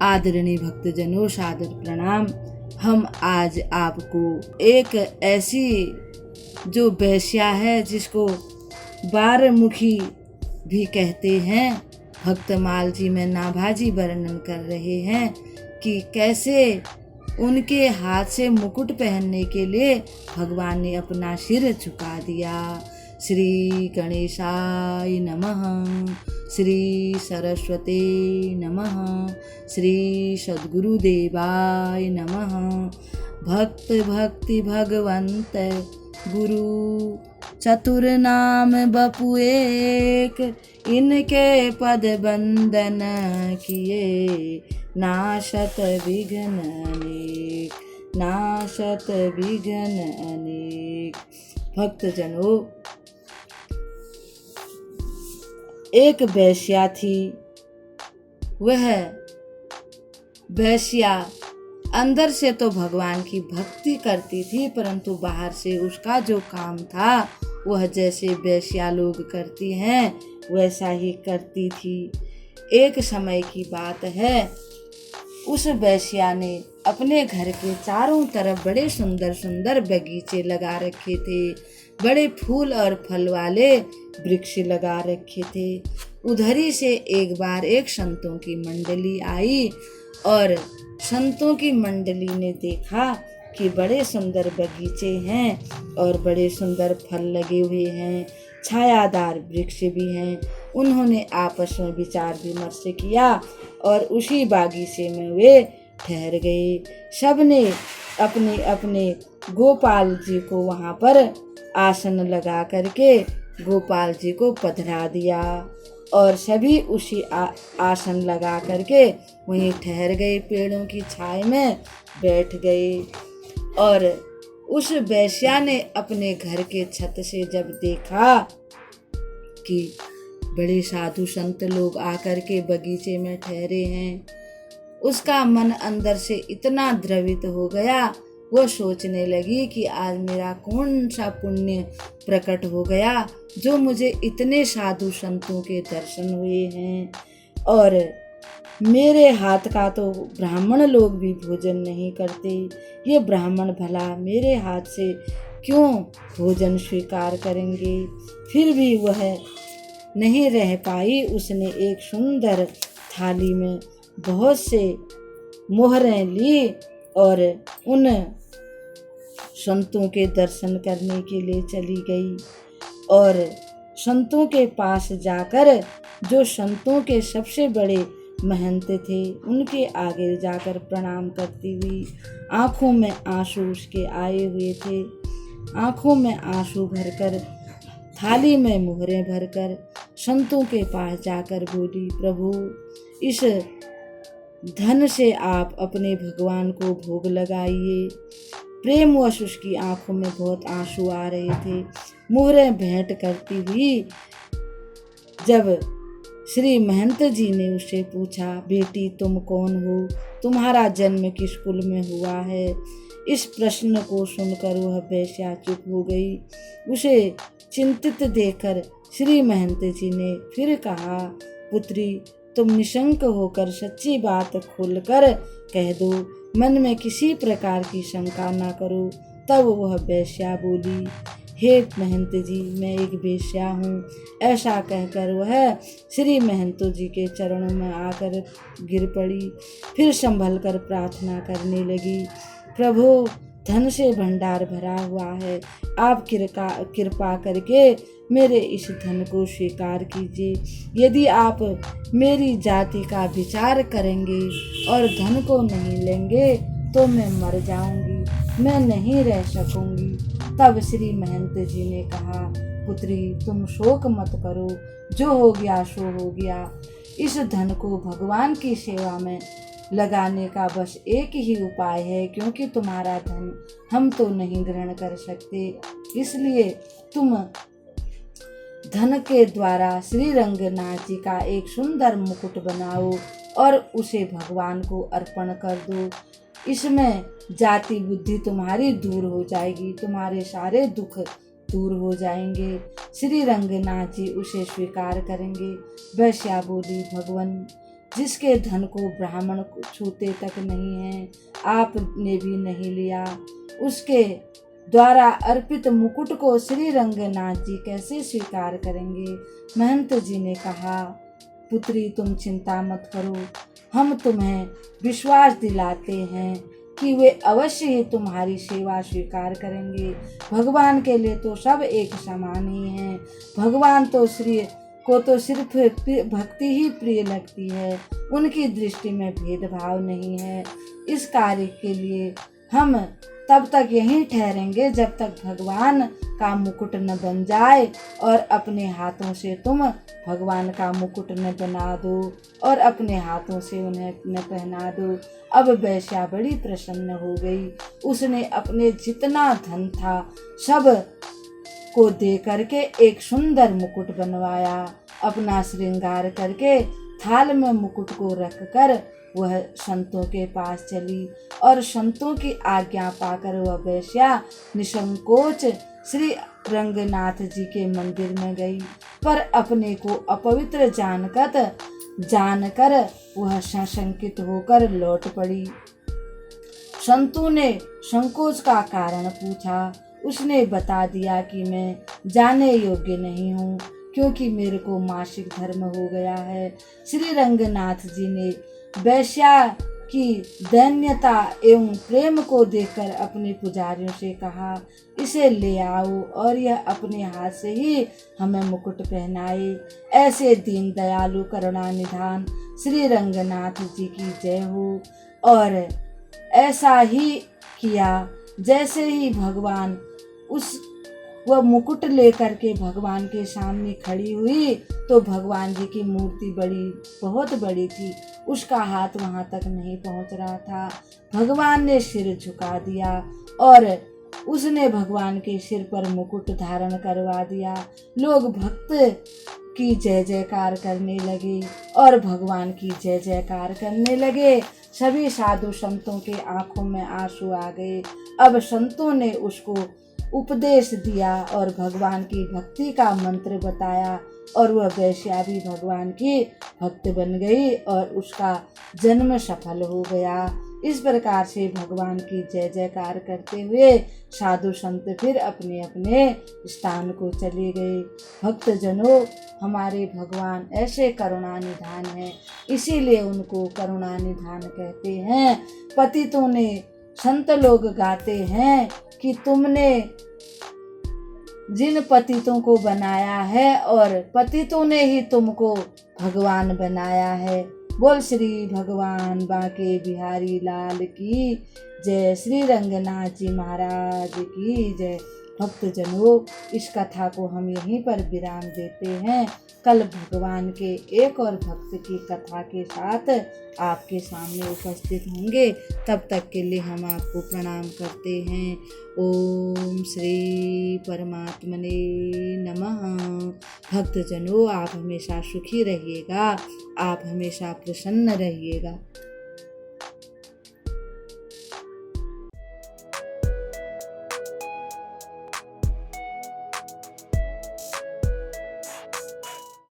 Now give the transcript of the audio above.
आदरणीय भक्तजनों, सादर प्रणाम। हम आज आपको एक ऐसी जो वेश्या है जिसको बारमुखी भी कहते हैं, भक्तमाल जी में नाभाजी वर्णन कर रहे हैं कि कैसे उनके हाथ से मुकुट पहनने के लिए भगवान ने अपना सिर झुका दिया। श्री गणेशाय नमः, श्री सरस्वती नमः, श्री सद्गुरुदेवाय नमः। भक्त भक्ति भगवंत गुरु चतुर नाम बपु एक, इनके पद बंदन किए नाशत विघ्न अनेक, नाशत विघ्न अनेक। भक्तजनों, एक वेश्या थी। वह वेश्या अंदर से तो भगवान की भक्ति करती थी, परंतु बाहर से उसका जो काम था वह जैसे वेश्या लोग करती हैं वैसा ही करती थी। एक समय की बात है, उस वेश्या ने अपने घर के चारों तरफ बड़े सुंदर सुंदर बगीचे लगा रखे थे, बड़े फूल और फल वाले वृक्ष लगा रखे थे। उधर ही से एक बार एक संतों की मंडली आई और संतों की मंडली ने देखा कि बड़े सुंदर बगीचे हैं और बड़े सुंदर फल लगे हुए हैं, छायादार वृक्ष भी हैं। उन्होंने आपस में विचार विमर्श किया और उसी बागीचे में वे ठहर गए। सबने अपने अपने गोपाल जी को वहाँ पर आसन लगा करके गोपाल जी को पधरा दिया और सभी उसी आसन लगा करके वहीं ठहर गए, पेड़ों की छाया में बैठ गए। और उस वेश्या ने अपने घर के छत से जब देखा कि बड़े साधु संत लोग आकर के बगीचे में ठहरे हैं, उसका मन अंदर से इतना द्रवित हो गया, वो सोचने लगी कि आज मेरा कौन सा पुण्य प्रकट हो गया जो मुझे इतने साधु संतों के दर्शन हुए हैं, और मेरे हाथ का तो ब्राह्मण लोग भी भोजन नहीं करते, ये ब्राह्मण भला मेरे हाथ से क्यों भोजन स्वीकार करेंगे। फिर भी वह नहीं रह पाई। उसने एक सुंदर थाली में बहुत से मोहरें ली और उन संतों के दर्शन करने के लिए चली गई और संतों के पास जाकर जो संतों के सबसे बड़े महंत थे उनके आगे जाकर प्रणाम करती हुई, आंखों में आंसू उसके आए हुए थे, आंखों में आंसू भरकर थाली में मोहरें भरकर संतों के पास जाकर बोली, प्रभु इस धन से आप अपने भगवान को भोग लगाइए। प्रेमवश उसकी आंखों में बहुत आंसू आ रहे थे। मोहरें भेंट करती हुई जब श्री महंत जी ने उससे पूछा, बेटी तुम कौन हो, तुम्हारा जन्म किस कुल में हुआ है। इस प्रश्न को सुनकर वह वेश्या चुप हो गई। उसे चिंतित देखकर श्री महंत जी ने फिर कहा, पुत्री तुम निशंक होकर सच्ची बात खोलकर कह दो, मन में किसी प्रकार की शंका न करो। तब वह वेश्या बोली, हे महंत जी मैं एक वेश्या हूँ। ऐसा कहकर वह श्री महंत जी के चरणों में आकर गिर पड़ी। फिर संभल कर प्रार्थना करने लगी, प्रभु धन से भंडार भरा हुआ है, आप कृपा करके मेरे इस धन को स्वीकार कीजिए। यदि आप मेरी जाति का विचार करेंगे और धन को नहीं लेंगे तो मैं मर जाऊंगी, मैं नहीं रह सकूंगी। तब श्री महंत जी ने कहा, पुत्री तुम शोक मत करो, जो हो गया सो हो गया। इस धन को भगवान की सेवा में लगाने का बस एक ही उपाय है, क्योंकि तुम्हारा धन हम तो नहीं ग्रहण कर सकते, इसलिए तुम धन के द्वारा श्री रंगनाथ जी का एक सुंदर मुकुट बनाओ और उसे भगवान को अर्पण कर दो। इसमें जाति बुद्धि तुम्हारी दूर हो जाएगी, तुम्हारे सारे दुख दूर हो जाएंगे। श्री रंगनाथ जी उसे स्वीकार करेंगे। वैश्या बोली, भगवान जिसके धन को ब्राह्मण छूते तक नहीं है, आपने भी नहीं लिया, उसके द्वारा अर्पित मुकुट को श्री रंगनाथ जी कैसे स्वीकार करेंगे। महंत जी ने कहा, पुत्री तुम चिंता मत करो, हम तुम्हें विश्वास दिलाते हैं कि वे अवश्य ही तुम्हारी सेवा स्वीकार करेंगे। भगवान के लिए तो सब एक समान ही हैं। भगवान तो सिर्फ भक्ति ही प्रिय लगती है, उनकी दृष्टि में भेदभाव नहीं है। इस कार्य के लिए हम तब तक यहीं ठहरेंगे जब तक भगवान का मुकुट न बन जाए, और अपने हाथों से तुम भगवान का मुकुट न बना दो और अपने हाथों से उन्हें न पहना दो। अब वेश्या बड़ी प्रसन्न हो गई। उसने अपने जितना धन था सब को दे करके एक सुंदर मुकुट बनवाया। अपना श्रृंगार करके थाल में मुकुट को रखकर वह संतों के पास चली, और संतों की आज्ञा पाकर वह वेश्या निसंकोच श्री रंगनाथ जी के मंदिर में गई, पर अपने को अपवित्र जानकर वह सशंकित होकर लौट पड़ी। संतों ने संकोच का कारण पूछा। उसने बता दिया कि मैं जाने योग्य नहीं हूँ, क्योंकि मेरे को मासिक धर्म हो गया है। श्री रंगनाथ जी ने वेश्या की दैन्यता एवं प्रेम को देखकर अपने पुजारियों से कहा, इसे ले आओ और यह अपने हाथ से ही हमें मुकुट पहनाए। ऐसे दीन दयालु करुणा निधान श्री रंगनाथ जी की जय हो। और ऐसा ही किया। जैसे ही भगवान वह मुकुट लेकर के भगवान के सामने खड़ी हुई तो भगवान जी की मूर्ति बहुत बड़ी थी, उसका हाथ वहां तक नहीं पहुंच रहा था। भगवान ने सिर झुका दिया और उसने भगवान के सिर पर मुकुट धारण करवा दिया। लोग भक्त की जय जयकार करने लगे और भगवान की जय जयकार करने लगे। सभी साधु संतों के आंखों में आंसू आ गए। अब संतों ने उसको उपदेश दिया और भगवान की भक्ति का मंत्र बताया, और वह वेश्या भी भगवान की भक्त बन गई और उसका जन्म सफल हो गया। इस प्रकार से भगवान की जय जयकार करते हुए साधु संत फिर अपने अपने स्थान को चले गए। भक्तजनों, हमारे भगवान ऐसे करुणा निधान हैं, इसीलिए उनको करुणा निधान कहते हैं। पतितों ने संत लोग गाते हैं कि तुमने जिन पतितों को बनाया है और पतितों ने ही तुमको भगवान बनाया है। बोल श्री भगवान बांके बिहारी लाल की जय। श्री रंगनाथ जी महाराज की जय। भक्तजनों, इस कथा को हम यहीं पर विराम देते हैं। कल भगवान के एक और भक्त की कथा के साथ आपके सामने उपस्थित होंगे। तब तक के लिए हम आपको प्रणाम करते हैं। ओम श्री परमात्मने नमः। भक्तजनों, आप हमेशा सुखी रहिएगा, आप हमेशा प्रसन्न रहिएगा।